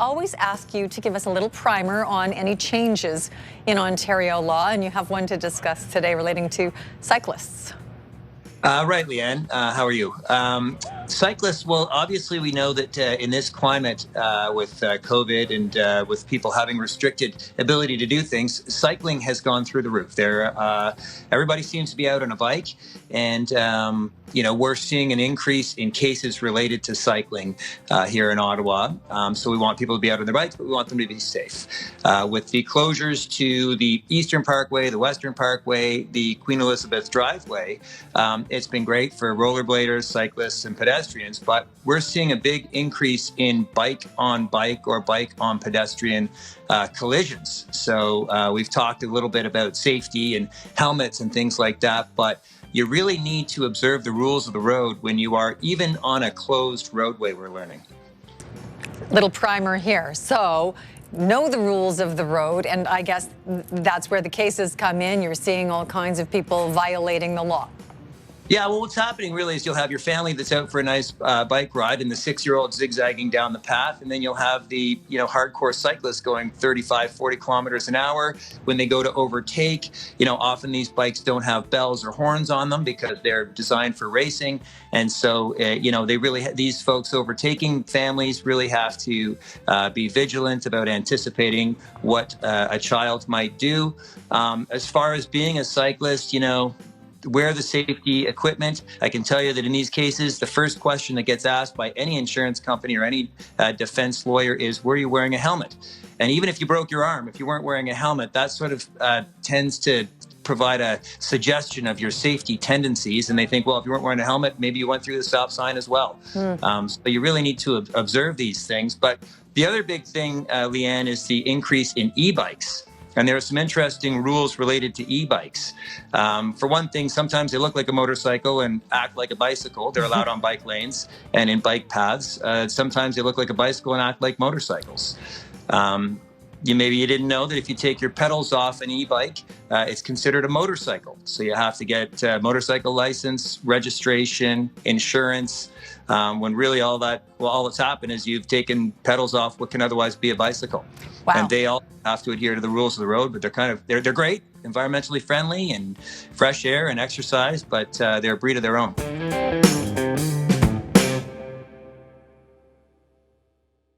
always ask you to give us a little primer on any changes in Ontario law, and you have one to discuss today relating to cyclists. Right, Leanne. How are you? Cyclists, well, obviously we know that in this climate with COVID and with people having restricted ability to do things, cycling has gone through the roof. Everybody seems to be out on a bike, and we're seeing an increase in cases related to cycling here in Ottawa. So we want people to be out on their bikes, but we want them to be safe. With the closures to the Eastern Parkway, the Western Parkway, the Queen Elizabeth Driveway, it's been great for rollerbladers, cyclists, and pedestrians, but we're seeing a big increase in bike-on-bike or bike-on-pedestrian collisions. So we've talked a little bit about safety and helmets and things like that, but you really need to observe the rules of the road when you are even on a closed roadway, we're learning. Little primer here. So know the rules of the road, and I guess that's where the cases come in. You're seeing all kinds of people violating the law. Yeah, well, what's happening really is you'll have your family that's out for a nice bike ride and the 6-year-old zigzagging down the path. And then you'll have the, hardcore cyclists going 35, 40 kilometers an hour. When they go to overtake, often these bikes don't have bells or horns on them because they're designed for racing. And so, these folks overtaking families really have to be vigilant about anticipating what a child might do. As far as being a cyclist, wear the safety equipment. I can tell you that in these cases, the first question that gets asked by any insurance company or any defense lawyer is, were you wearing a helmet? And even if you broke your arm, if you weren't wearing a helmet, that sort of tends to provide a suggestion of your safety tendencies. And they think, well, if you weren't wearing a helmet, maybe you went through the stop sign as well. So you really need to observe these things. But the other big thing, Leanne, is the increase in e-bikes. And there are some interesting rules related to e-bikes. For one thing, sometimes they look like a motorcycle and act like a bicycle. They're allowed on bike lanes and in bike paths. Sometimes they look like a bicycle and act like motorcycles. Maybe you didn't know that if you take your pedals off an e-bike, it's considered a motorcycle. So you have to get a motorcycle license, registration, insurance. When really all that's happened is you've taken pedals off what can otherwise be a bicycle. Wow. And they all have to adhere to the rules of the road, but they're great, environmentally friendly and fresh air and exercise, but they're a breed of their own.